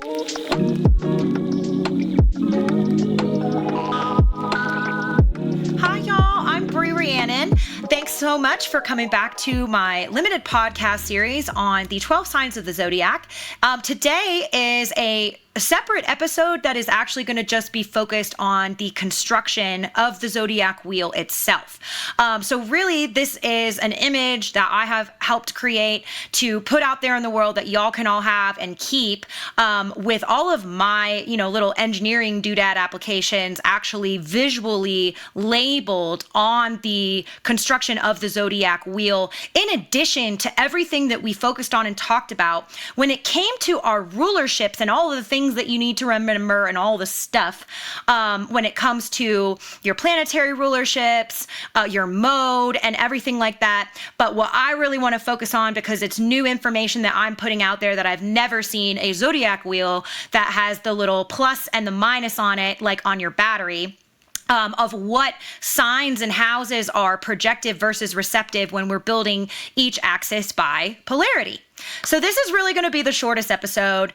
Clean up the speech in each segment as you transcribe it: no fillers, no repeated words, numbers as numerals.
Hi, y'all. I'm Brie Rhiannon. Thanks so much for coming back to my limited podcast series on the 12 signs of the Zodiac. Today is a separate episode that is actually going to just be focused on the construction of the Zodiac wheel itself. So really, this is an image that I have helped create to put out there in the world that y'all can all have and keep, with all of my, little engineering doodad applications actually visually labeled on the construction of the Zodiac wheel, in addition to everything that we focused on and talked about when it came to our rulerships and all of the things that you need to remember and all the stuff when it comes to your planetary rulerships, your mode, and everything like that. But what I really want to focus on, because it's new information that I'm putting out there that I've never seen a Zodiac wheel that has the little plus and the minus on it, like on your battery. Of what signs and houses are projective versus receptive when we're building each axis by polarity. So this is really going to be the shortest episode.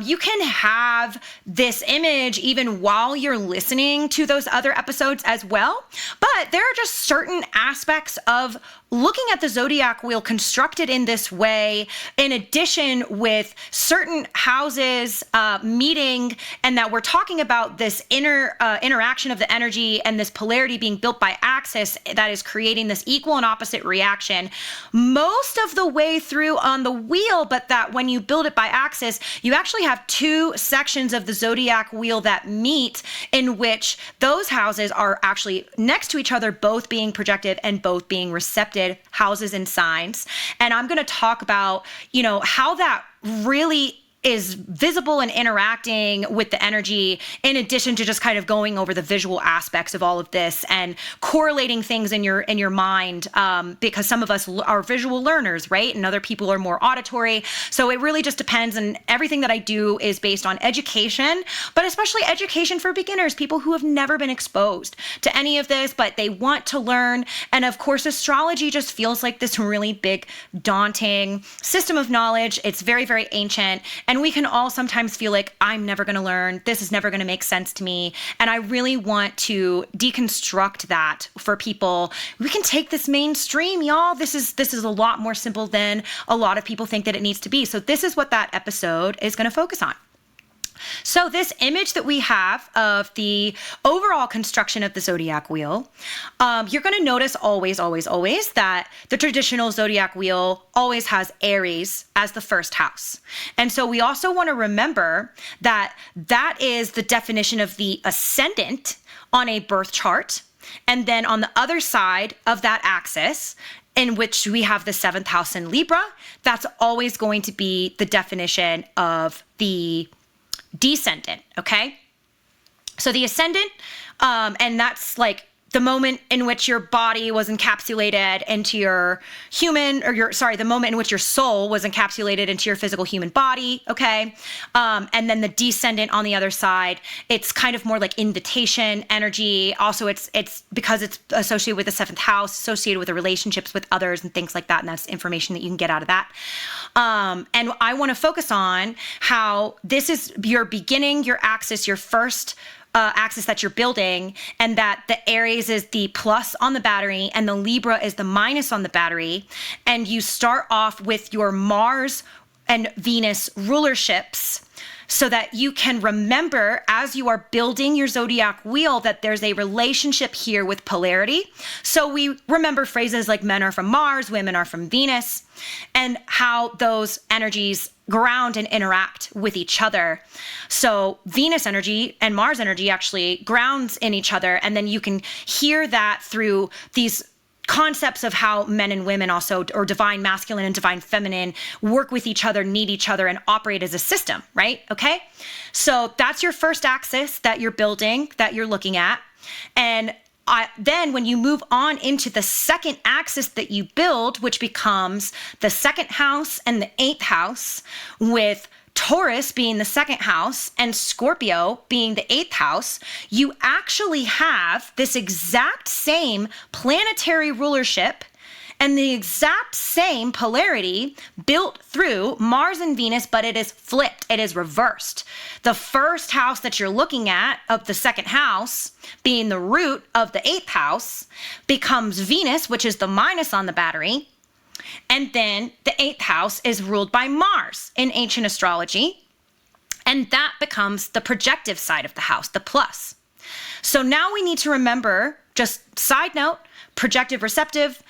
You can have this image even while you're listening to those other episodes as well. But there are just certain aspects of looking at the Zodiac wheel constructed in this way, in addition with certain houses meeting, and that we're talking about this interaction of the energy and this polarity being built by axis that is creating this equal and opposite reaction most of the way through on the wheel, but that when you build it by axis, you actually have two sections of the Zodiac wheel that meet, in which those houses are actually next to each other, both being projective and both being receptive houses and signs. And I'm going to talk about, how that really is visible and interacting with the energy, in addition to just kind of going over the visual aspects of all of this and correlating things in your mind, because some of us are visual learners, right? And other people are more auditory. So it really just depends. And everything that I do is based on education, but especially education for beginners, people who have never been exposed to any of this, but they want to learn. And of course, astrology just feels like this really big, daunting system of knowledge. It's very, very ancient. And we can all sometimes feel like, I'm never going to learn. This is never going to make sense to me. And I really want to deconstruct that for people. We can take this mainstream, y'all. This is a lot more simple than a lot of people think that it needs to be. So this is what that episode is going to focus on. So this image that we have of the overall construction of the Zodiac wheel, you're going to notice always that the traditional Zodiac wheel always has Aries as the first house. And so we also want to remember that that is the definition of the ascendant on a birth chart. And then on the other side of that axis, in which we have the seventh house in Libra, that's always going to be the definition of the descendant, okay? So the ascendant, and that's like the moment in which your body was encapsulated into your human, the moment in which your soul was encapsulated into your physical human body, okay? And then the descendant on the other side, it's kind of more like invitation energy. Also, it's because it's associated with the seventh house, associated with the relationships with others and things like that. And that's information that you can get out of that. And I want to focus on how this is your beginning, your axis, your first axis that you're building, and that the Aries is the plus on the battery and the Libra is the minus on the battery. And you start off with your Mars and Venus rulerships, so that you can remember as you are building your Zodiac wheel that there's a relationship here with polarity. So we remember phrases like men are from Mars, women are from Venus, and how those energies ground and interact with each other. So Venus energy and Mars energy actually grounds in each other. And then you can hear that through these concepts of how men and women also, or divine masculine and divine feminine, work with each other, need each other, and operate as a system, right? Okay. So that's your first axis that you're building, that you're looking at. And then when you move on into the second axis that you build, which becomes the second house and the eighth house, with Taurus being the second house and Scorpio being the eighth house, you actually have this exact same planetary rulership and the exact same polarity built through Mars and Venus, but it is flipped. It is reversed. The first house that you're looking at of the second house, being the root of the eighth house, becomes Venus, which is the minus on the battery. And then the eighth house is ruled by Mars in ancient astrology. And that becomes the projective side of the house, the plus. So now we need to remember, just side note, projective, receptive,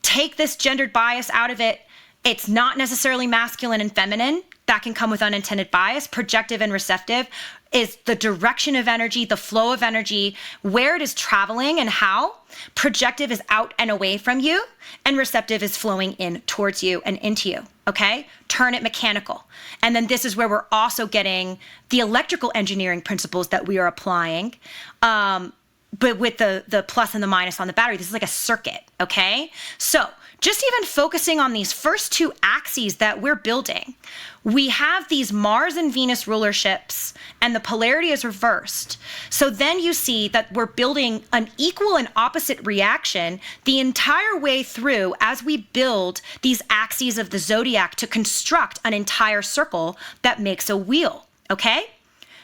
take this gendered bias out of it. It's not necessarily masculine and feminine. That can come with unintended bias. Projective and receptive is the direction of energy, the flow of energy, where it is traveling and how. Projective is out and away from you, and receptive is flowing in towards you and into you, okay? Turn it mechanical. And then this is where we're also getting the electrical engineering principles that we are applying, but with the plus and the minus on the battery. This is like a circuit, okay? So just even focusing on these first two axes that we're building, we have these Mars and Venus rulerships, and the polarity is reversed. So then you see that we're building an equal and opposite reaction the entire way through as we build these axes of the zodiac to construct an entire circle that makes a wheel, okay?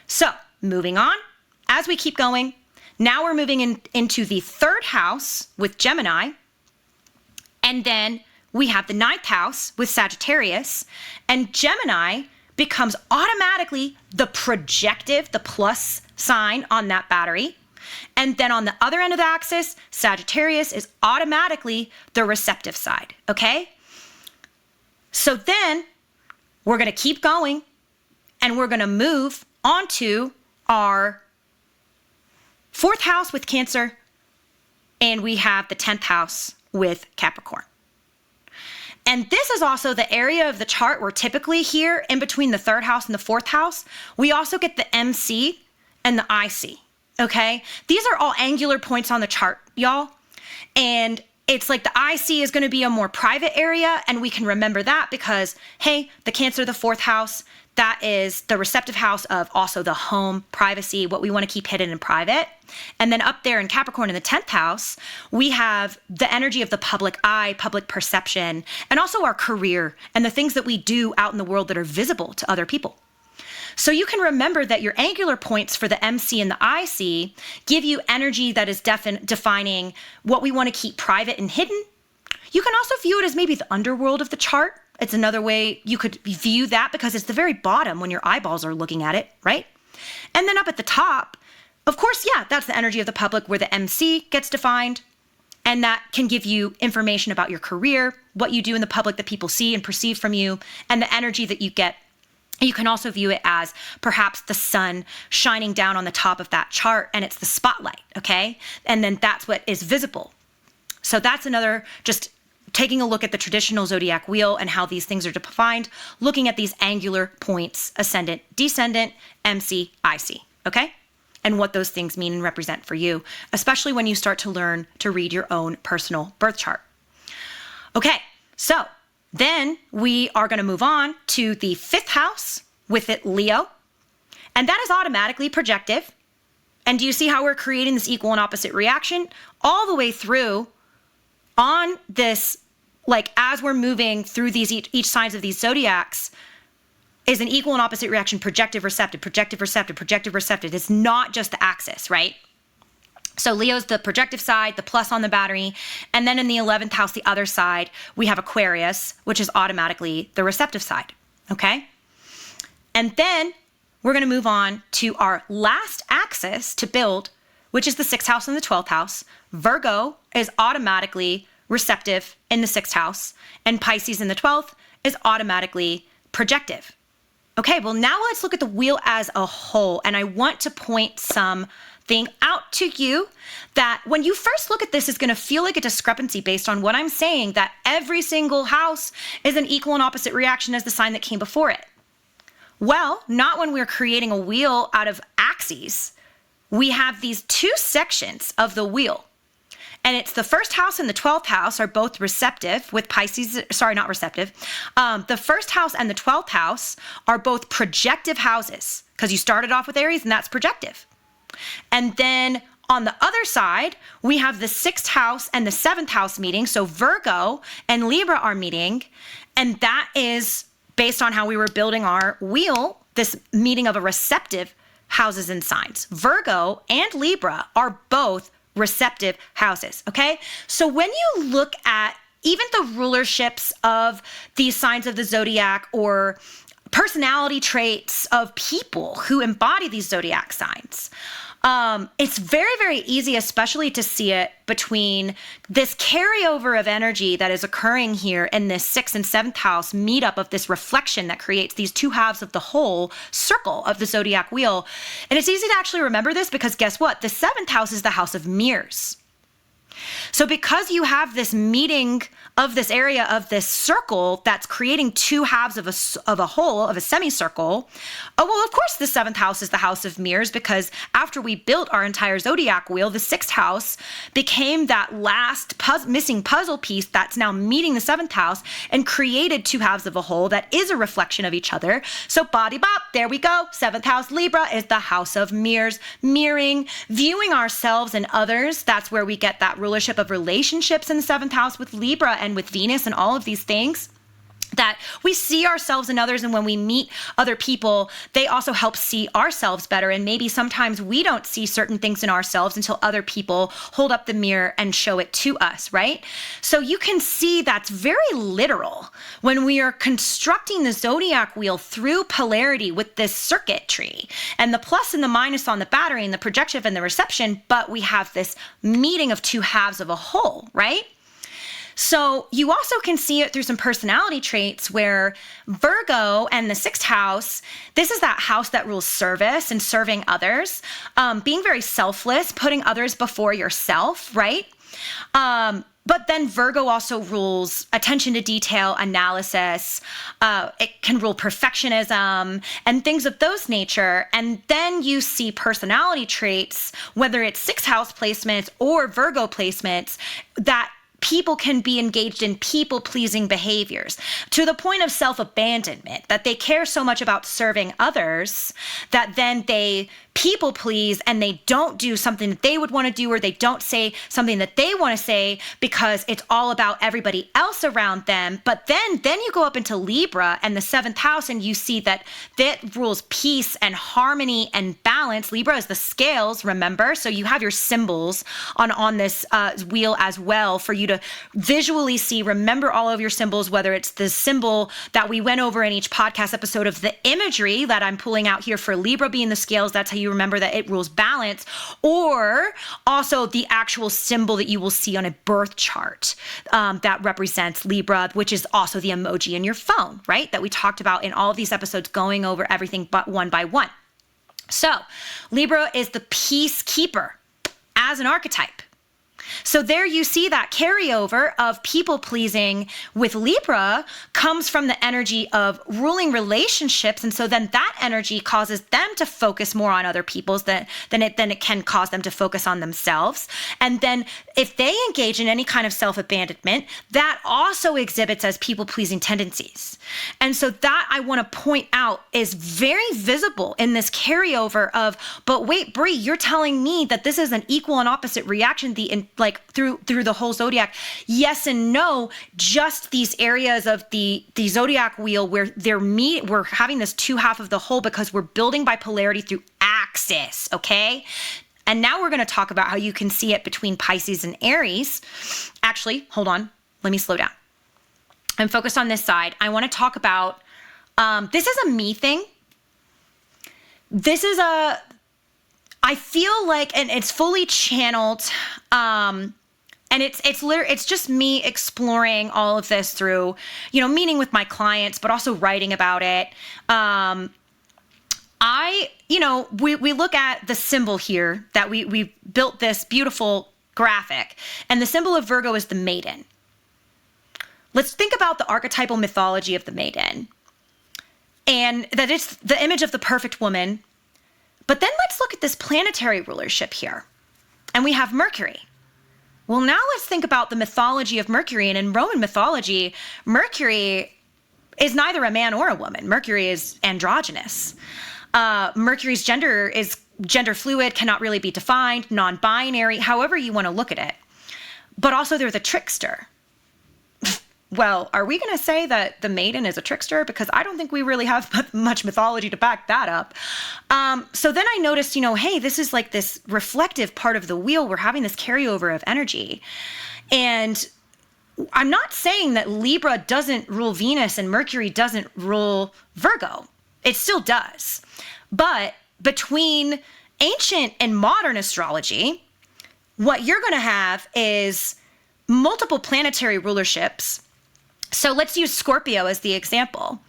So moving on, as we keep going, now we're moving into the third house with Gemini, and then we have the ninth house with Sagittarius, and Gemini becomes automatically the projective, the plus sign on that battery. And then on the other end of the axis, Sagittarius is automatically the receptive side, okay? So then we're gonna keep going, and we're gonna move onto our fourth house with Cancer, and we have the 10th house with Capricorn. And this is also the area of the chart where typically here in between the third house and the fourth house, we also get the MC and the IC, okay? These are all angular points on the chart, y'all. And it's like the IC is gonna be a more private area, and we can remember that because, hey, the Cancer, the fourth house, that is the receptive house of also the home, privacy, what we want to keep hidden and private. And then up there in Capricorn in the 10th house, we have the energy of the public eye, public perception, and also our career and the things that we do out in the world that are visible to other people. So you can remember that your angular points for the MC and the IC give you energy that is defining what we want to keep private and hidden. You can also view it as maybe the underworld of the chart. It's another way you could view that because it's the very bottom when your eyeballs are looking at it, right? And then up at the top, of course, yeah, that's the energy of the public where the MC gets defined. And that can give you information about your career, what you do in the public that people see and perceive from you, and the energy that you get. You can also view it as perhaps the sun shining down on the top of that chart, and it's the spotlight, okay? And then that's what is visible. So that's another, just taking a look at the traditional zodiac wheel and how these things are defined, looking at these angular points, ascendant, descendant, MC, IC, okay? And what those things mean and represent for you, especially when you start to learn to read your own personal birth chart. Okay, so then we are gonna move on to the fifth house with it, Leo, and that is automatically projective. And do you see how we're creating this equal and opposite reaction all the way through on this, like as we're moving through these each sides of these zodiacs is an equal and opposite reaction, projective, receptive, projective, receptive, projective, receptive. It's not just the axis, right? So Leo's the projective side, the plus on the battery. And then in the 11th house, the other side, we have Aquarius, which is automatically the receptive side, okay? And then we're gonna move on to our last axis to build, which is the 6th house and the 12th house. Virgo is automatically receptive in the 6th house, and Pisces in the 12th is automatically projective. Okay, well now let's look at the wheel as a whole, and I want to point something out to you that when you first look at this is going to feel like a discrepancy based on what I'm saying, that every single house is an equal and opposite reaction as the sign that came before it. Well, not when we're creating a wheel out of axes. We have these two sections of the wheel. And it's the 1st house and the 12th house are both receptive with Pisces, sorry, not receptive. The 1st house and the 12th house are both projective houses because you started off with Aries and that's projective. And then On the other side, we have the 6th house and the 7th house meeting. So Virgo and Libra are meeting. And that is based on how we were building our wheel, this meeting of a receptive houses and signs. Virgo and Libra are both receptive houses, okay? So when you look at even the rulerships of these signs of the zodiac or personality traits of people who embody these zodiac signs, it's very, very easy, especially to see it between this carryover of energy that is occurring here in this 6th and 7th house meetup of this reflection that creates these two halves of the whole circle of the zodiac wheel. And it's easy to actually remember this because guess what? The 7th house is the house of mirrors. So because you have this meeting of this area of this circle that's creating two halves of a whole, of a semicircle, oh, well, of course, the 7th house is the house of mirrors because after we built our entire zodiac wheel, the 6th house became that last missing puzzle piece that's now meeting the 7th house and created two halves of a whole that is a reflection of each other. So body bop, there we go. 7th house Libra is the house of mirrors, mirroring, viewing ourselves and others. That's where we get that rulership of relationships in the 7th house with Libra and with Venus and all of these things. That we see ourselves and others, and when we meet other people, they also help see ourselves better. And maybe sometimes we don't see certain things in ourselves until other people hold up the mirror and show it to us, right? So you can see that's very literal when we are constructing the zodiac wheel through polarity with this circuitry and the plus and the minus on the battery and the projection and the reception, but we have this meeting of two halves of a whole, right? So you also can see it through some personality traits where Virgo and the 6th house, this is that house that rules service and serving others, being very selfless, putting others before yourself, right? But then Virgo also rules attention to detail, analysis. It can rule perfectionism and things of those nature. And then you see personality traits, whether it's 6th house placements or Virgo placements, that people can be engaged in people-pleasing behaviors to the point of self-abandonment, that they care so much about serving others that then they people please and they don't do something that they would want to do, or they don't say something that they want to say because it's all about everybody else around them. But then you go up into Libra and the 7th house and you see that rules peace and harmony and balance. Libra is the scales, remember? So you have your symbols on this wheel as well for you to visually see. Remember all of your symbols, whether it's the symbol that we went over in each podcast episode of the imagery that I'm pulling out here for Libra being the scales. That's how you remember that it rules balance, or also the actual symbol that you will see on a birth chart that represents Libra, which is also the emoji in your phone, right? That we talked about in all of these episodes, going over everything but one by one. So Libra is the peacekeeper as an archetype. So there you see that carryover of people pleasing with Libra comes from the energy of ruling relationships. And so then that energy causes them to focus more on other people's than it can cause them to focus on themselves. And then if they engage in any kind of self-abandonment, that also exhibits as people pleasing tendencies. And so that I want to point out is very visible in this carryover of, but wait, Brie, you're telling me that this is an equal and opposite reaction through the whole zodiac. Yes and no, just these areas of the zodiac wheel where we're having this two half of the whole because we're building by polarity through axis, okay? And now we're going to talk about how you can see it between Pisces and Aries. Actually, hold on. Let me slow down. I'm focused on this side. I want to talk about, this is a me thing. I feel like, and it's fully channeled, and it's just me exploring all of this through, meeting with my clients, but also writing about it. We look at the symbol here that we built this beautiful graphic, and the symbol of Virgo is the maiden. Let's think about the archetypal mythology of the maiden, and that it's the image of the perfect woman. But then let's look at this planetary rulership here. And we have Mercury. Well, now let's think about the mythology of Mercury. And in Roman mythology, Mercury is neither a man or a woman. Mercury is androgynous. Mercury's gender is gender fluid, cannot really be defined, non-binary, however you want to look at it. But also they're the trickster. Well, are we going to say that the maiden is a trickster? Because I don't think we really have much mythology to back that up. So then I noticed, hey, this is like this reflective part of the wheel. We're having this carryover of energy. And I'm not saying that Libra doesn't rule Venus and Mercury doesn't rule Virgo. It still does. But between ancient and modern astrology, what you're going to have is multiple planetary rulerships. So let's use Scorpio as the example.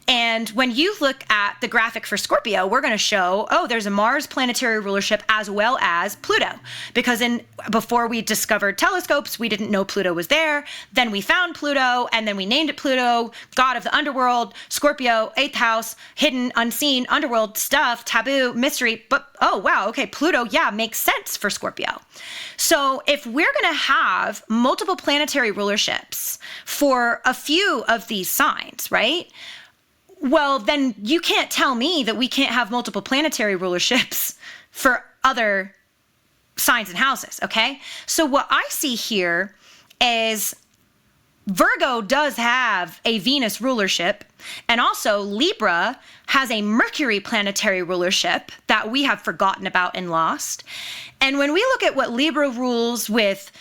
And when you look at the graphic for Scorpio, we're going to show, there's a Mars planetary rulership as well as Pluto. Because before we discovered telescopes, we didn't know Pluto was there. Then we found Pluto, and then we named it Pluto, god of the underworld, Scorpio, 8th house, hidden, unseen, underworld stuff, taboo, mystery. But, Pluto, makes sense for Scorpio. So if we're going to have multiple planetary rulerships for a few of these signs, right? Well, then you can't tell me that we can't have multiple planetary rulerships for other signs and houses, okay? So what I see here is Virgo does have a Venus rulership, and also Libra has a Mercury planetary rulership that we have forgotten about and lost. And when we look at what Libra rules with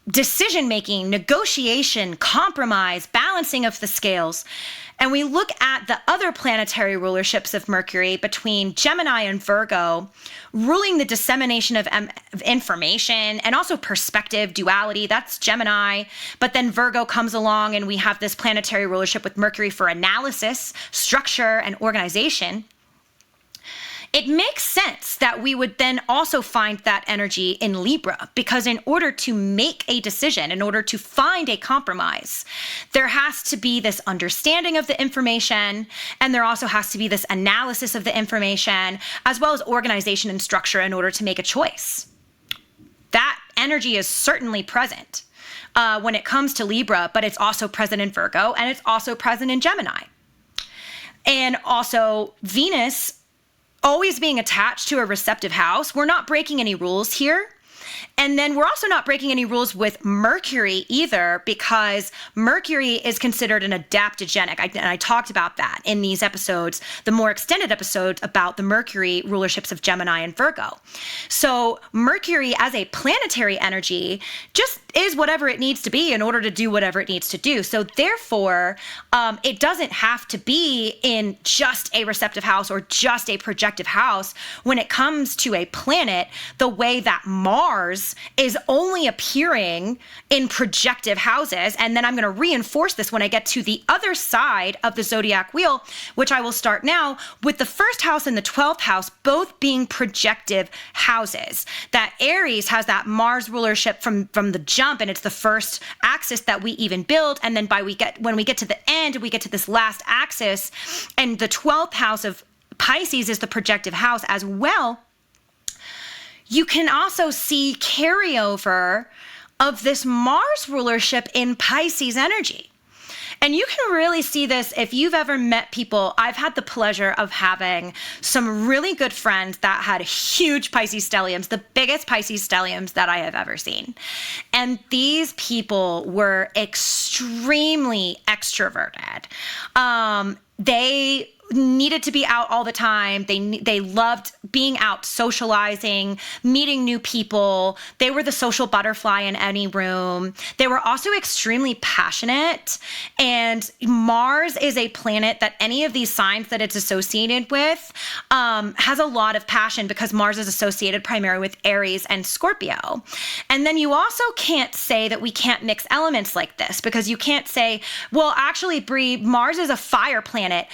decision-making, negotiation, compromise, balancing of the scales, and we look at the other planetary rulerships of Mercury between Gemini and Virgo, ruling the dissemination of information and also perspective, duality, that's Gemini. But then Virgo comes along and we have this planetary rulership with Mercury for analysis, structure, and organization. It makes sense that we would then also find that energy in Libra, because in order to make a decision, in order to find a compromise, there has to be this understanding of the information, and there also has to be this analysis of the information, as well as organization and structure in order to make a choice. That energy is certainly present when it comes to Libra, but it's also present in Virgo, and it's also present in Gemini. And also Venus always being attached to a receptive house. We're not breaking any rules here. And then we're also not breaking any rules with Mercury either, because Mercury is considered an adaptogenic. And I talked about that in these episodes, the more extended episodes about the Mercury rulerships of Gemini and Virgo. So Mercury as a planetary energy just is whatever it needs to be in order to do whatever it needs to do. So therefore, it doesn't have to be in just a receptive house or just a projective house when it comes to a planet, the way that Mars is only appearing in projective houses. And then I'm going to reinforce this when I get to the other side of the zodiac wheel, which I will start now with the first house and the 12th house both being projective houses. That Aries has that Mars rulership from the jump, and it's the first axis that we even build. And then when we get to the end, we get to this last axis, and the 12th house of Pisces is the projective house as well. You can also see carryover of this Mars rulership in Pisces energy. And you can really see this if you've ever met people. I've had the pleasure of having some really good friends that had huge Pisces stelliums, the biggest Pisces stelliums that I have ever seen. And these people were extremely extroverted. They needed to be out all the time. They loved being out, socializing, meeting new people. They were the social butterfly in any room. They were also extremely passionate. And Mars is a planet that any of these signs that it's associated with has a lot of passion, because Mars is associated primarily with Aries and Scorpio. And then you also can't say that we can't mix elements like this, because you can't say, well, actually, Brie, Mars is a fire planet.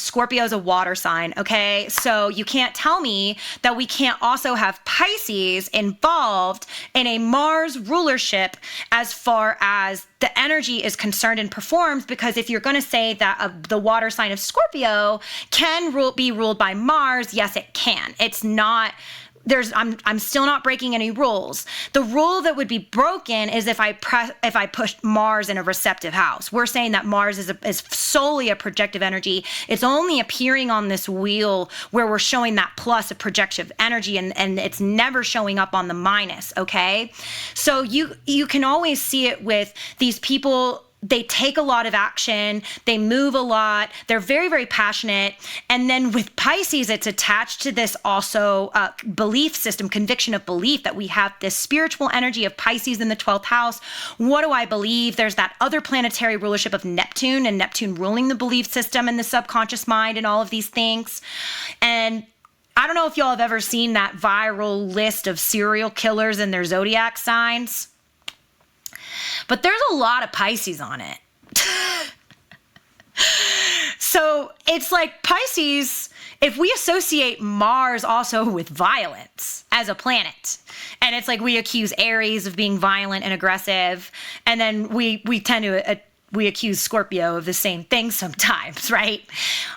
Scorpio is a water sign, okay? So you can't tell me that we can't also have Pisces involved in a Mars rulership as far as the energy is concerned and performs, because if you're going to say that the water sign of Scorpio can be ruled by Mars, yes, it can. It's not I'm still not breaking any rules. The rule that would be broken is if I push Mars in a receptive house. We're saying that Mars is solely a projective energy. It's only appearing on this wheel where we're showing that plus of projective energy, and it's never showing up on the minus, okay? So you can always see it with these people. They take a lot of action, they move a lot, they're very, very passionate. And then with Pisces, it's attached to this also belief system, conviction of belief, that we have this spiritual energy of Pisces in the 12th house. What do I believe? There's that other planetary rulership of Neptune, and Neptune ruling the belief system and the subconscious mind and all of these things. And I don't know if y'all have ever seen that viral list of serial killers and their zodiac signs, but there's a lot of Pisces on it. So it's like Pisces, if we associate Mars also with violence as a planet, and it's like we accuse Aries of being violent and aggressive, and then we tend to we accuse Scorpio of the same thing sometimes, right?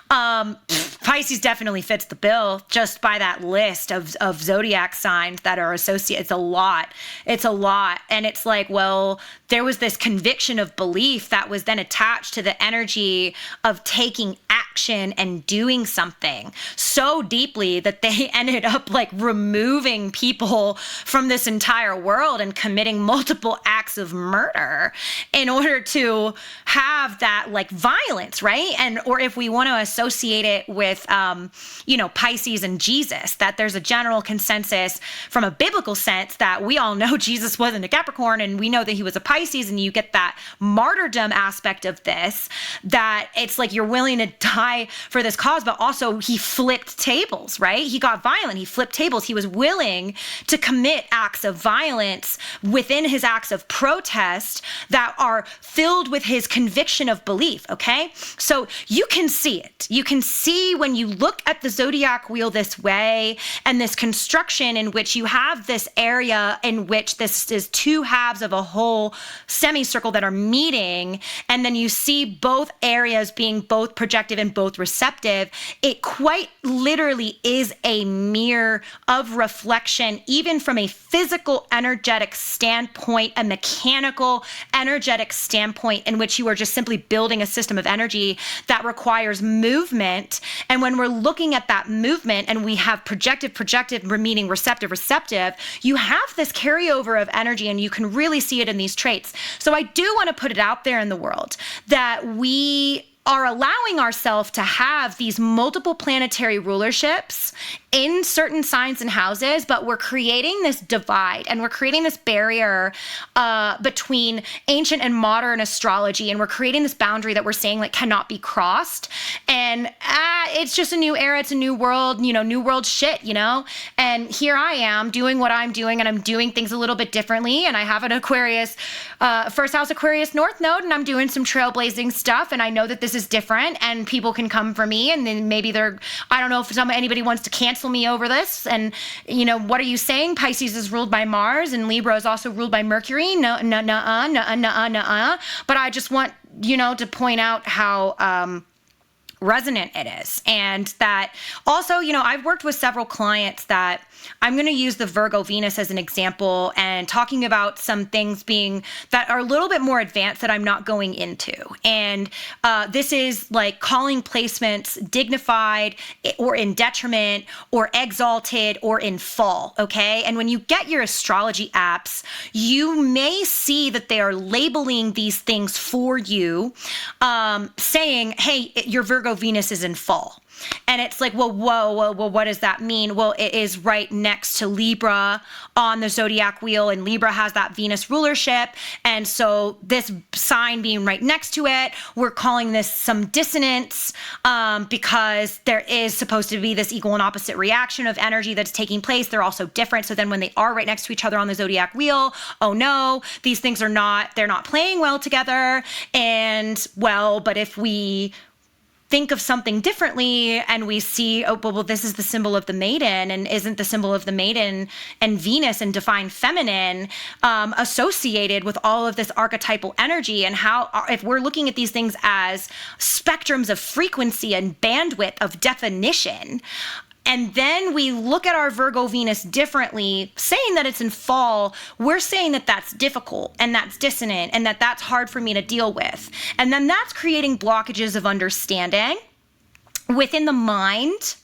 Pisces definitely fits the bill just by that list of zodiac signs that are associated. It's a lot. And it's like, well, there was this conviction of belief that was then attached to the energy of taking action and doing something so deeply that they ended up like removing people from this entire world and committing multiple acts of murder in order to have that like violence, right? And or if we want to associate it with Pisces and Jesus, that there's a general consensus from a biblical sense that we all know Jesus wasn't a Capricorn, and we know that he was a Pisces, and you get that martyrdom aspect of this, that it's like you're willing to die for this cause, but also he flipped tables, right? He got violent, he flipped tables, he was willing to commit acts of violence within his acts of protest that are filled with his conviction of belief, okay? So you can see it. You can see when you look at the zodiac wheel this way, and this construction in which you have this area in which this is two halves of a whole semicircle that are meeting, and then you see both areas being both projective and both receptive. It quite literally is a mirror of reflection, even from a physical energetic standpoint, a mechanical energetic standpoint, in which you are just simply building a system of energy that requires movement. And when we're looking at that movement and we have projective, meaning receptive, you have this carryover of energy, and you can really see it in these traits. So I do want to put it out there in the world that we are allowing ourselves to have these multiple planetary rulerships in certain signs and houses, but we're creating this divide, and we're creating this barrier between ancient and modern astrology, and we're creating this boundary that we're saying like cannot be crossed. And it's just a new era, it's a new world, new world shit, And here I am doing what I'm doing, and I'm doing things a little bit differently. And I have an Aquarius, first house Aquarius North Node, and I'm doing some trailblazing stuff. And I know that this is different, and people can come for me, and then maybe I don't know if anybody wants to cancel me over this. And what are you saying? Pisces is ruled by Mars, and Libra is also ruled by Mercury. No. But I just want to point out how resonant it is. And that also, I've worked with several clients that I'm going to use the Virgo Venus as an example, and talking about some things that are a little bit more advanced that I'm not going into. And this is like calling placements dignified or in detriment or exalted or in fall, okay? And when you get your astrology apps, you may see that they are labeling these things for you, saying, hey, your Virgo Venus is in fall. And it's like, well, whoa, what does that mean? Well, it is right next to Libra on the zodiac wheel, and Libra has that Venus rulership. And so this sign being right next to it, we're calling this some dissonance, because there is supposed to be this equal and opposite reaction of energy that's taking place. They're also different. So then when they are right next to each other on the zodiac wheel, oh no, these things they're not playing well together. And well, but if we think of something differently and we see, oh, well, this is the symbol of the maiden, and isn't the symbol of the maiden and Venus and divine feminine associated with all of this archetypal energy? And how, if we're looking at these things as spectrums of frequency and bandwidth of definition, And then we look at our Virgo Venus differently, saying that it's in fall. We're saying that that's difficult and that's dissonant and that that's hard for me to deal with. And then that's creating blockages of understanding within the mind.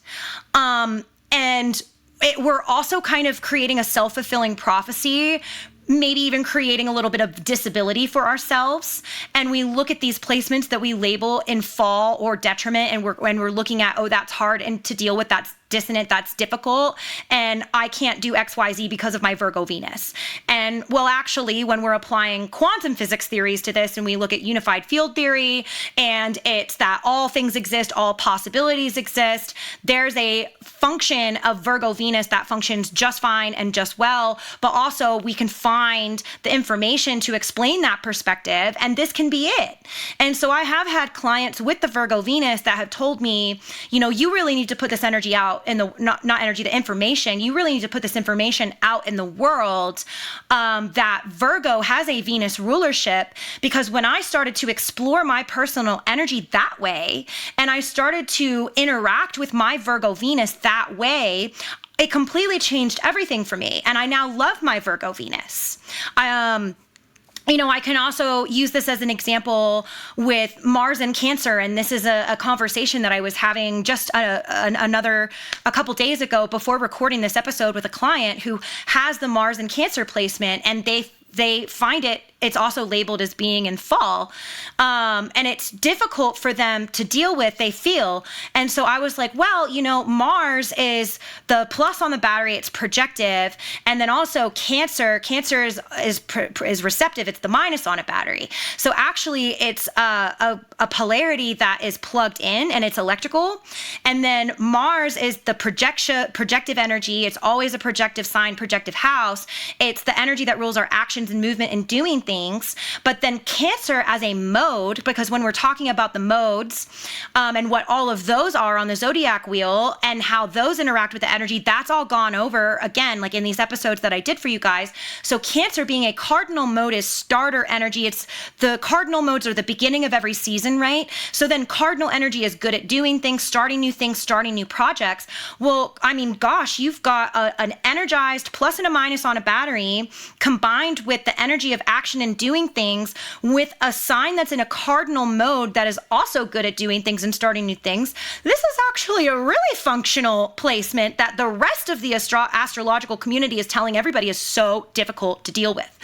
We're also kind of creating a self-fulfilling prophecy, maybe even creating a little bit of disability for ourselves. And we look at these placements that we label in fall or detriment, and we're looking at, oh, that's hard and to deal with, that's dissonant, that's difficult, and I can't do XYZ because of my Virgo Venus. And well, actually, when we're applying quantum physics theories to this and we look at unified field theory, and it's that all things exist, all possibilities exist, there's a function of Virgo Venus that functions just fine and just well, but also we can find the information to explain that perspective, and this can be it. And so I have had clients with the Virgo Venus that have told me, you really need to put this energy out in the, not energy, the information, you really need to put this information out in the world, that Virgo has a Venus rulership, because when I started to explore my personal energy that way, and I started to interact with my Virgo Venus that way, it completely changed everything for me. And I now love my Virgo Venus. I can also use this as an example with Mars and Cancer. And this is a conversation that I was having just a couple days ago before recording this episode with a client who has the Mars and Cancer placement, and they find it's also labeled as being in fall. And it's difficult for them to deal with, they feel. And so I was like, well, Mars is the plus on the battery, it's projective. And then also Cancer is receptive, it's the minus on a battery. So actually it's a polarity that is plugged in and it's electrical. And then Mars is the projective energy. It's always a projective sign, projective house. It's the energy that rules our actions and movement and doing things. But then Cancer as a mode, because when we're talking about the modes and what all of those are on the Zodiac wheel and how those interact with the energy, that's all gone over again, like in these episodes that I did for you guys. So Cancer being a cardinal mode is starter energy. It's the cardinal modes are the beginning of every season, right? So then cardinal energy is good at doing things, starting new projects. Well, I mean, gosh, you've got an energized plus and a minus on a battery combined with the energy of action and doing things with a sign that's in a cardinal mode that is also good at doing things and starting new things. This is actually a really functional placement that the rest of the astrological community is telling everybody is so difficult to deal with.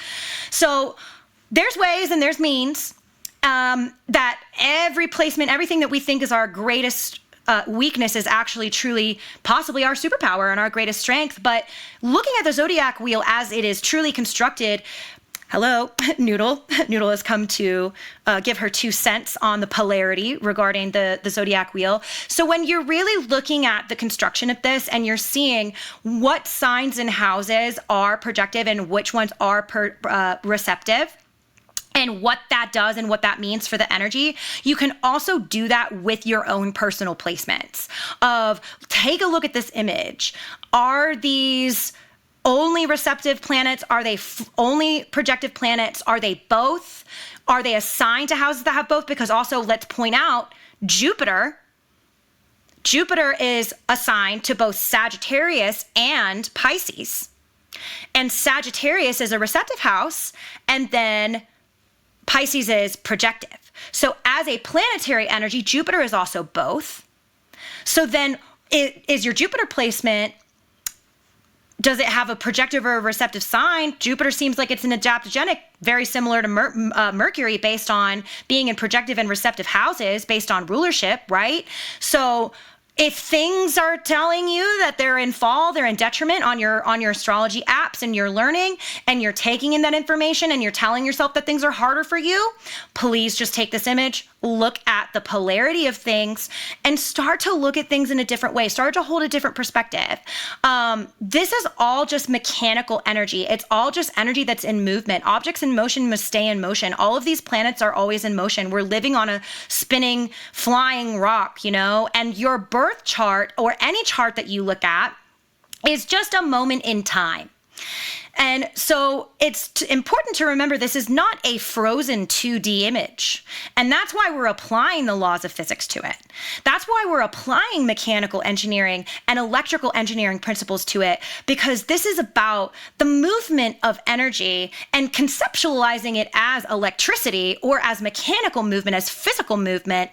So there's ways and there's means that every placement, everything that we think is our greatest weakness is actually truly possibly our superpower and our greatest strength. But looking at the Zodiac wheel as it is truly constructed, hello, Noodle. Noodle has come to give her 2 cents on the polarity regarding the Zodiac wheel. So when you're really looking at the construction of this and you're seeing what signs and houses are projective and which ones are receptive, and what that does and what that means for the energy, you can also do that with your own personal placements of take a look at this image. Are these only receptive planets? Are they only projective planets? Are they both? Are they assigned to houses that have both? Because also let's point out Jupiter is assigned to both Sagittarius and Pisces. And Sagittarius is a receptive house, and then Pisces is projective. So as a planetary energy, Jupiter is also both. So then is your Jupiter placement, does it have a projective or a receptive sign? Jupiter seems like it's an adaptogenic, very similar to Mercury based on being in projective and receptive houses based on rulership, right? So if things are telling you that they're in fall, they're in detriment on your astrology apps and you're learning and you're taking in that information and you're telling yourself that things are harder for you, please just take this image, look at the polarity of things and start to look at things in a different way, start to hold a different perspective. This is all just mechanical energy. It's all just energy that's in movement. Objects in motion must stay in motion. All of these planets are always in motion. We're living on a spinning, flying rock, and your birth chart or any chart that you look at is just a moment in time. And so it's important to remember this is not a frozen 2D image. And that's why we're applying the laws of physics to it. That's why we're applying mechanical engineering and electrical engineering principles to it, because this is about the movement of energy, and conceptualizing it as electricity or as mechanical movement, as physical movement,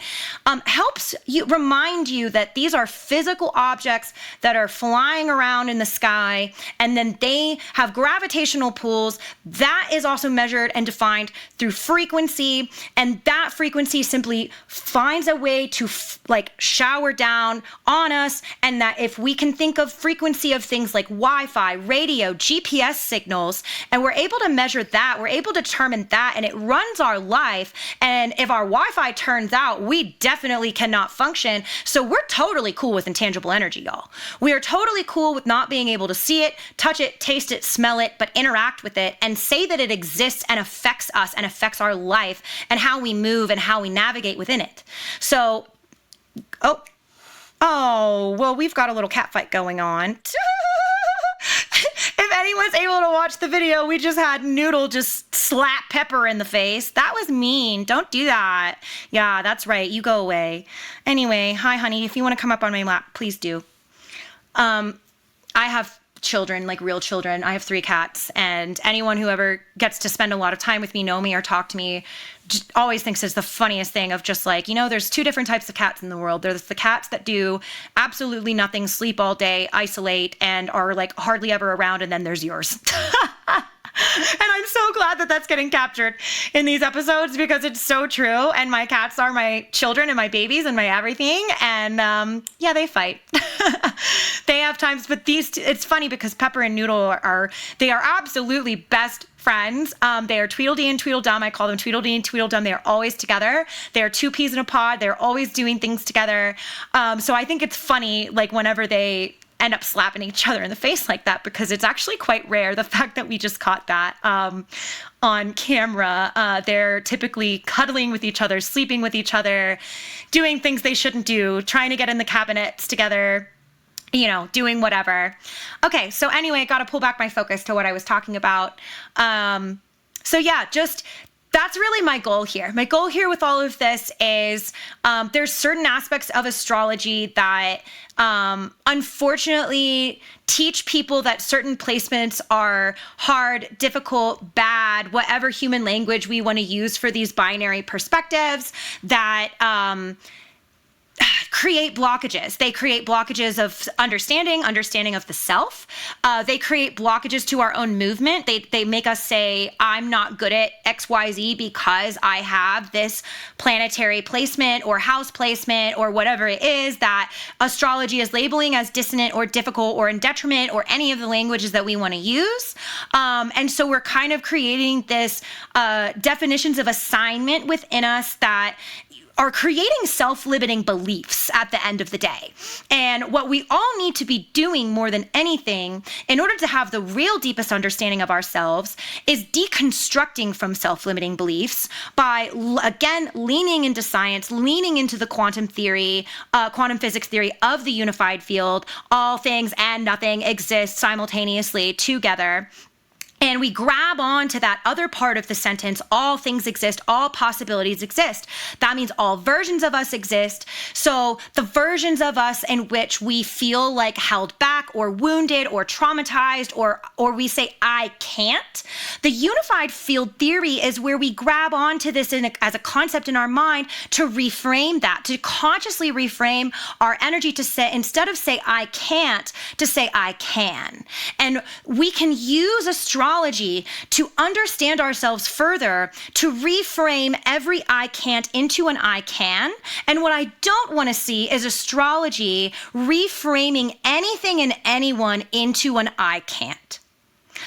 helps you remind you that these are physical objects that are flying around in the sky, and then they have gravitational pulls. That is also measured and defined through frequency, and that frequency simply finds a way to shower down on us. And that if we can think of frequency of things like Wi-Fi, radio, GPS signals, and we're able to measure that, we're able to determine that, and it runs our life. And if our Wi-Fi turns out, we definitely cannot function. So we're totally cool with intangible energy, y'all. We are totally cool with not being able to see it, touch it, taste it, smell it, but interact with it and say that it exists and affects us and affects our life and how we move and how we navigate within it. So, well, we've got a little cat fight going on. If anyone's able to watch the video, we just had Noodle just slap Pepper in the face. That was mean. Don't do that. Yeah, that's right. You go away. Anyway, hi, honey. If you want to come up on my lap, please do. I have children, like real children. I have 3 cats, and anyone who ever gets to spend a lot of time with me, know me, or talk to me, just always thinks it's the funniest thing of just like, there's 2 different types of cats in the world. There's the cats that do absolutely nothing, sleep all day, isolate, and are like hardly ever around, and then there's yours. And I'm so glad that that's getting captured in these episodes, because it's so true. And my cats are my children and my babies and my everything. And they fight. They have times, but it's funny because Pepper and Noodle are absolutely best friends. They are Tweedledee and Tweedledum. I call them Tweedledee and Tweedledum. They are always together. They are 2 peas in a pod. They're always doing things together. So I think it's funny, like whenever they end up slapping each other in the face like that, because it's actually quite rare. The fact that we just caught that on camera. They're typically cuddling with each other, sleeping with each other, doing things they shouldn't do, trying to get in the cabinets together, doing whatever. Okay, so anyway, I got to pull back my focus to what I was talking about. That's really my goal here. My goal here with all of this is there's certain aspects of astrology that unfortunately teach people that certain placements are hard, difficult, bad, whatever human language we want to use for these binary perspectives, that create blockages. They create blockages of understanding of the self. They create blockages to our own movement. They make us say, I'm not good at XYZ because I have this planetary placement or house placement or whatever it is that astrology is labeling as dissonant or difficult or in detriment or any of the languages that we want to use. And so we're kind of creating this definitions of assignment within us that are creating self-limiting beliefs at the end of the day. And what we all need to be doing more than anything in order to have the real deepest understanding of ourselves is deconstructing from self-limiting beliefs by, again, leaning into science, leaning into the quantum theory, quantum physics theory of the unified field. All things and nothing exist simultaneously together. And we grab on to that other part of the sentence, all things exist, all possibilities exist. That means all versions of us exist. So the versions of us in which we feel like held back or wounded or traumatized or we say, I can't. The unified field theory is where we grab onto this as a concept in our mind to reframe that, to consciously reframe our energy to say, instead of say, I can't, to say, I can. And we can use astrology to understand ourselves further, to reframe every I can't into an I can. And what I don't want to see is astrology reframing anything and anyone into an I can't.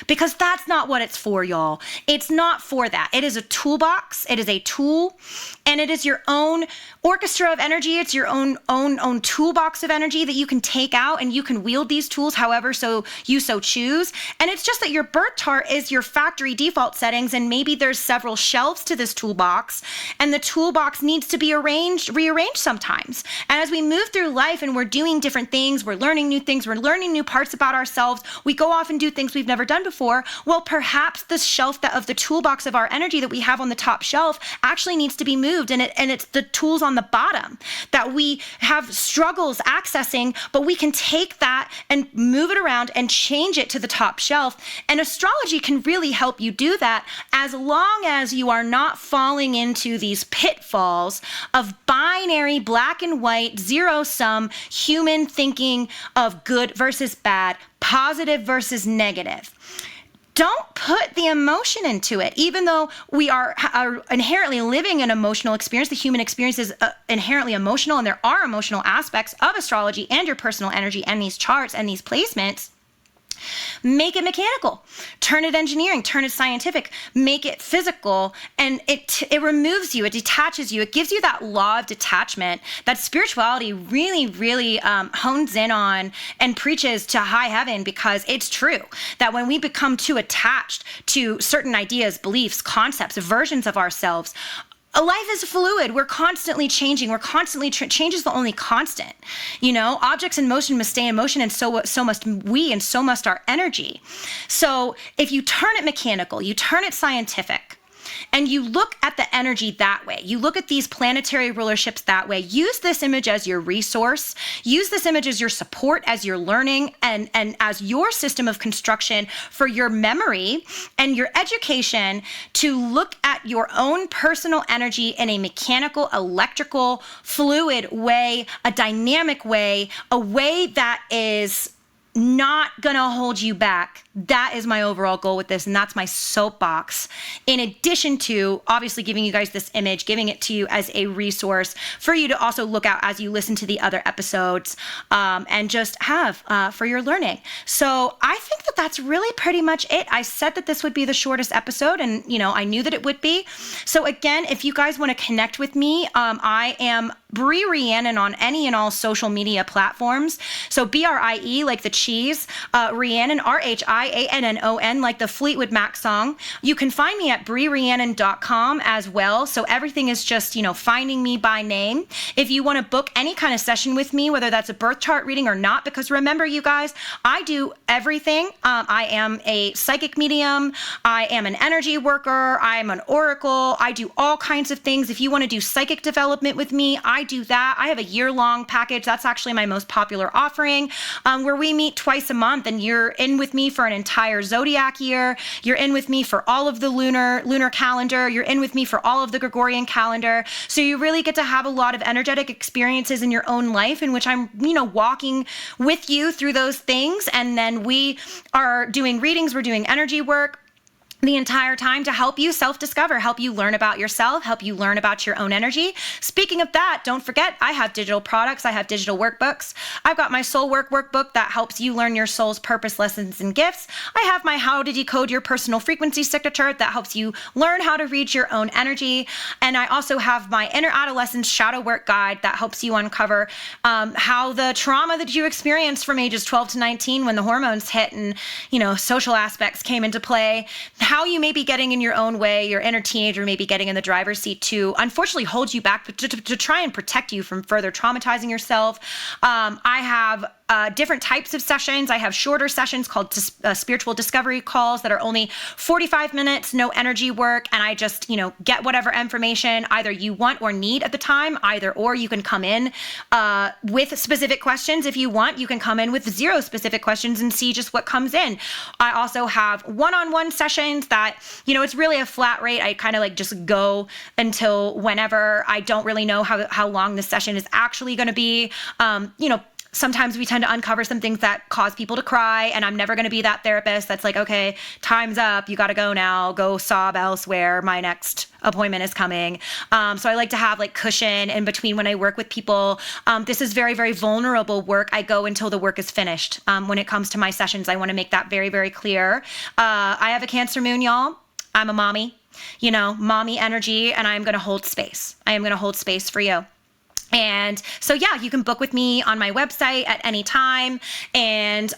Because that's not what it's for, y'all. It's not for that. It is a toolbox. It is a tool, and it is your own orchestra of energy. It's your own toolbox of energy that you can take out, and you can wield these tools however you choose. And it's just that your birth chart is your factory default settings, and maybe there's several shelves to this toolbox, and the toolbox needs to be rearranged sometimes. And as we move through life and we're doing different things, we're learning new things, we're learning new parts about ourselves, we go off and do things we've never done before. for, well, perhaps the shelf of the toolbox of our energy that we have on the top shelf actually needs to be moved. And it's the tools on the bottom that we have struggles accessing, but we can take that and move it around and change it to the top shelf. And astrology can really help you do that, as long as you are not falling into these pitfalls of binary, black and white, zero-sum human thinking of good versus bad, positive versus negative. Don't put the emotion into it. Even though we are inherently living an emotional experience, the human experience is inherently emotional, and there are emotional aspects of astrology and your personal energy and these charts and these placements. Make it mechanical, turn it engineering, turn it scientific, make it physical, and it removes you, it detaches you, it gives you that law of detachment that spirituality really, really hones in on and preaches to high heaven, because it's true that when we become too attached to certain ideas, beliefs, concepts, versions of ourselves, life is fluid. We're constantly changing. We're constantly change is the only constant. Objects in motion must stay in motion, and so must we, and so must our energy. So if you turn it mechanical, you turn it scientific, and you look at the energy that way, you look at these planetary rulerships that way, use this image as your resource, use this image as your support, as your learning, and as your system of construction for your memory and your education, to look at your own personal energy in a mechanical, electrical, fluid way, a dynamic way, a way that is not gonna hold you back. That is my overall goal with this, and that's my soapbox. In addition to obviously giving you guys this image, giving it to you as a resource for you to also look out as you listen to the other episodes, and just have for your learning. So I think that that's really pretty much it. I said that this would be the shortest episode, and I knew that it would be. So again, if you guys want to connect with me, I am Brie Rhiannon on any and all social media platforms. So Brie, like the cheese, Rhiannon, Rhiannon, like the Fleetwood Mac song. You can find me at BrieRhiannon.com as well. So everything is just, finding me by name. If you want to book any kind of session with me, whether that's a birth chart reading or not, because remember, you guys, I do everything. I am a psychic medium. I am an energy worker. I am an oracle. I do all kinds of things. If you want to do psychic development with me, I do that. I have a year-long package. That's actually my most popular offering, where we meet twice a month, and you're in with me for an entire Zodiac year. You're in with me for all of the lunar calendar. You're in with me for all of the Gregorian calendar. So you really get to have a lot of energetic experiences in your own life, in which I'm, walking with you through those things. And then we are doing readings. We're doing energy work the entire time to help you self-discover, help you learn about yourself, help you learn about your own energy. Speaking of that, don't forget, I have digital products. I have digital workbooks. I've got my soul work workbook that helps you learn your soul's purpose, lessons, and gifts. I have my How to Decode Your Personal Frequency signature that helps you learn how to read your own energy. And I also have my Inner Adolescence Shadow Work Guide that helps you uncover how the trauma that you experienced from ages 12 to 19 when the hormones hit and, social aspects came into play, how you may be getting in your own way, your inner teenager may be getting in the driver's seat to unfortunately hold you back, but to try and protect you from further traumatizing yourself. I have different types of sessions. I have shorter sessions called spiritual discovery calls that are only 45 minutes, no energy work, and I just, get whatever information either you want or need at the time, or you can come in with specific questions. If you want, you can come in with 0 specific questions and see just what comes in. I also have one-on-one sessions that, it's really a flat rate. I kind of just go until whenever. I don't really know how long the session is actually going to be. Sometimes we tend to uncover some things that cause people to cry, and I'm never going to be that therapist that's like, okay, time's up, you got to go now, go sob elsewhere, my next appointment is coming. So I like to have cushion in between when I work with people. This is very, very vulnerable work. I go until the work is finished. When it comes to my sessions, I want to make that very, very clear. I have a Cancer moon, y'all. I'm a mommy, mommy energy, and I'm going to hold space. I am going to hold space for you. And so, yeah, you can book with me on my website at any time. And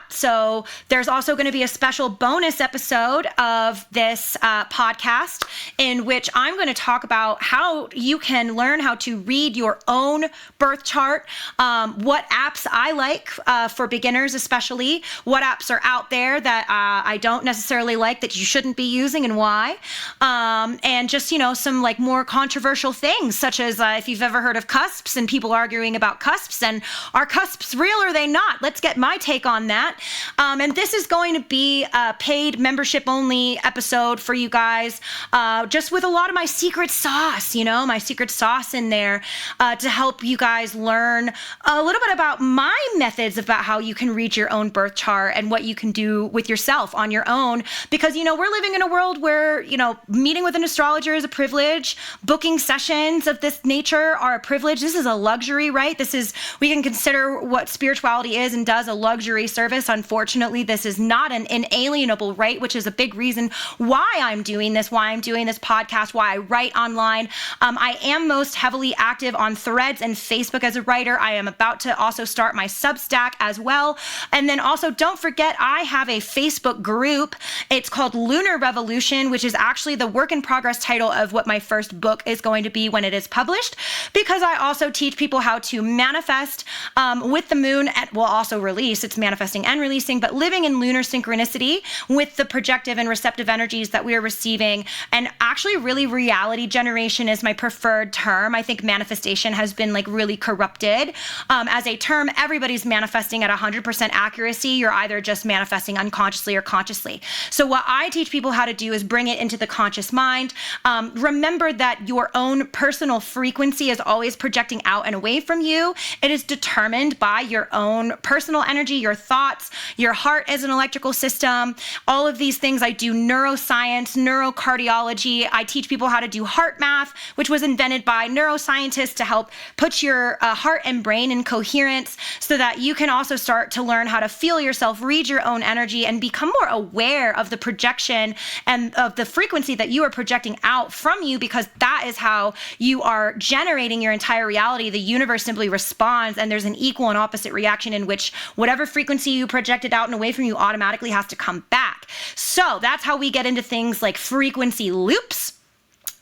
so there's also going to be a special bonus episode of this podcast in which I'm going to talk about how you can learn how to read your own birth chart, what apps I like for beginners, especially what apps are out there that I don't necessarily like that you shouldn't be using and why. And just, some like more controversial things, such as if you've ever heard of cusps and people arguing about cusps, and are cusps real or are they not? Let's get my take on that. And this is going to be a paid membership only episode for you guys, just with a lot of my secret sauce, my secret sauce in there to help you guys learn a little bit about my methods about how you can read your own birth chart and what you can do with yourself on your own. Because, we're living in a world where, meeting with an astrologer is a privilege. Booking sessions of this nature are a privilege. This is a luxury, right? We can consider what spirituality is and does a luxury service. Unfortunately, this is not an inalienable right, which is a big reason why I'm doing this podcast, why I write online. I am most heavily active on Threads and Facebook as a writer. I am about to also start my Substack as well. And then also, don't forget, I have a Facebook group. It's called Lunar Revolution, which is actually the work in progress title of what my first book is going to be when it is published, because I also teach people how to manifest with the moon also release. It's manifesting and releasing, but living in lunar synchronicity with the projective and receptive energies that we are receiving. And actually, really, reality generation is my preferred term. I think manifestation has been really corrupted as a term. Everybody's manifesting at 100% accuracy. You're either just manifesting unconsciously or consciously. So what I teach people how to do is bring it into the conscious mind. Remember that your own personal frequency is always projecting out and away from you. It is determined by your own personal energy, your thoughts, your heart as an electrical system, all of these things. I do neuroscience, neurocardiology. I teach people how to do heart math, which was invented by neuroscientists to help put your heart and brain in coherence so that you can also start to learn how to feel yourself, read your own energy, and become more aware of the projection and of the frequency that you are projecting out from you, because that is how you are generating your entire reality. The universe simply responds, and there's an equal and opposite reaction in which whatever frequency you projected out and away from you automatically has to come back. So that's how we get into things like frequency loops.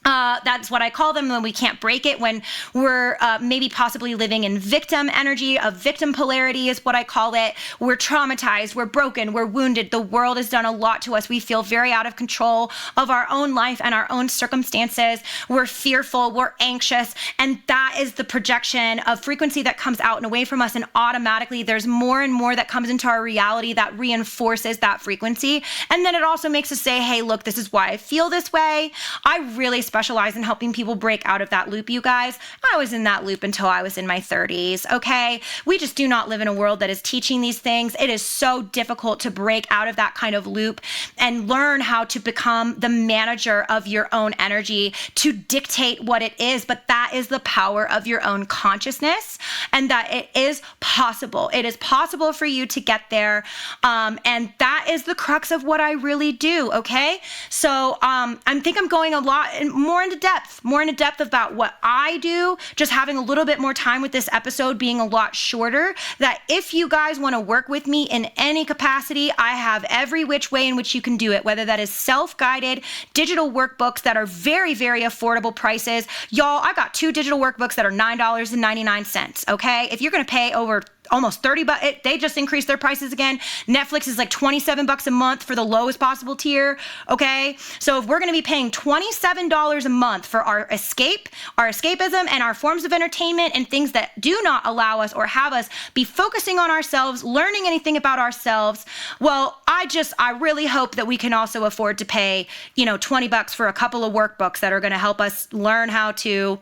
That's what I call them when we can't break it, when we're maybe possibly living in victim energy. A victim polarity is what I call it. We're traumatized, we're broken, we're wounded. The world has done a lot to us. We feel very out of control of our own life and our own circumstances. We're fearful, we're anxious, and that is the projection of frequency that comes out and away from us. And automatically there's more and more that comes into our reality that reinforces that frequency. And then it also makes us say, hey, look, this is why I feel this way. I really specialize in helping people break out of that loop, you guys. I was in that loop until I was in my 30s, okay? We just do not live in a world that is teaching these things. It is so difficult to break out of that kind of loop and learn how to become the manager of your own energy, to dictate what it is. But that is the power of your own consciousness, and that it is possible. It is possible for you to get there. And that is the crux of what I really do, okay? So I think I'm going a lot more into depth about what I do, just having a little bit more time with this episode being a lot shorter, that if you guys want to work with me in any capacity, I have every which way in which you can do it, whether that is self-guided digital workbooks that are very, very affordable prices. Y'all, I got 2 digital workbooks that are $9.99, okay? If you're going to pay over almost $30, they just increased their prices again. Netflix is like $27 a month for the lowest possible tier, okay? So if we're gonna be paying $27 a month for our escapism, and our forms of entertainment and things that do not allow us or have us be focusing on ourselves, learning anything about ourselves, well, I really hope that we can also afford to pay, $20 for a couple of workbooks that are gonna help us learn how to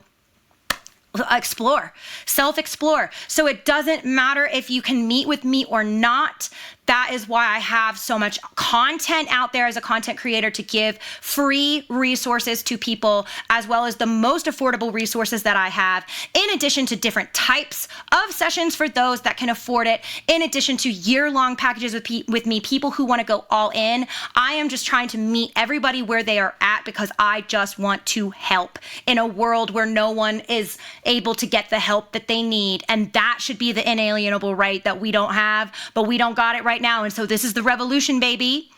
self-explore. So it doesn't matter if you can meet with me or not. that is why I have so much content out there as a content creator to give free resources to people, as well as the most affordable resources that I have, in addition to different types of sessions for those that can afford it, in addition to year-long packages with me, people who want to go all in. I am just trying to meet everybody where they are at, because I just want to help in a world where no one is able to get the help that they need. And that should be the inalienable right that we don't have, but we don't got it right now. And so this is the revolution, baby.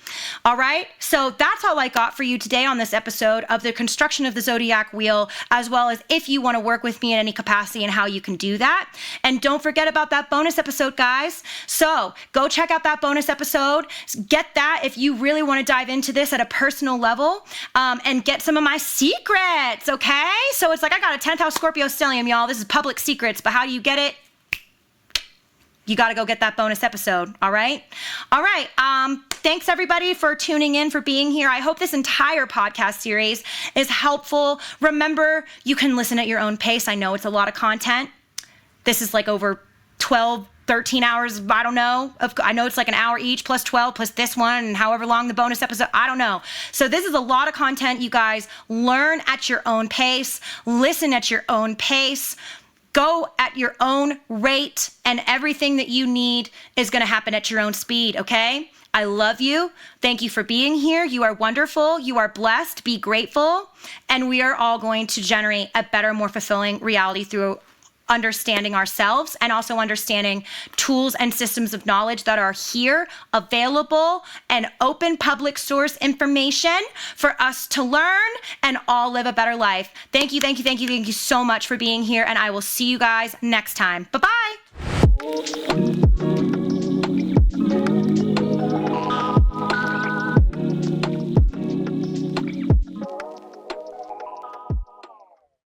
All right. So that's all I got for you today on this episode of the construction of the Zodiac wheel, as well as if you want to work with me in any capacity and how you can do that. And don't forget about that bonus episode, guys. So go check out that bonus episode. Get that if you really want to dive into this at a personal level, and get some of my secrets. Okay. So it's like, I got a 10th house Scorpio stellium, y'all. This is public secrets, but how do you get it? You got to go get that bonus episode. All right. All right. Thanks everybody for tuning in, for being here. I hope this entire podcast series is helpful. Remember, you can listen at your own pace. I know it's a lot of content. This is like over 12, 13 hours. I don't know. I know it's like an hour each plus 12 plus this one and however long the bonus episode. I don't know. So this is a lot of content, you guys. Learn at your own pace. Listen at your own pace. Go at your own rate, and everything that you need is going to happen at your own speed, okay? I love you. Thank you for being here. You are wonderful. You are blessed. Be grateful. And we are all going to generate a better, more fulfilling reality through understanding ourselves, and also understanding tools and systems of knowledge that are here, available, and open public source information for us to learn and all live a better life. Thank you, thank you, thank you, thank you so much for being here, and I will see you guys next time. Bye-bye.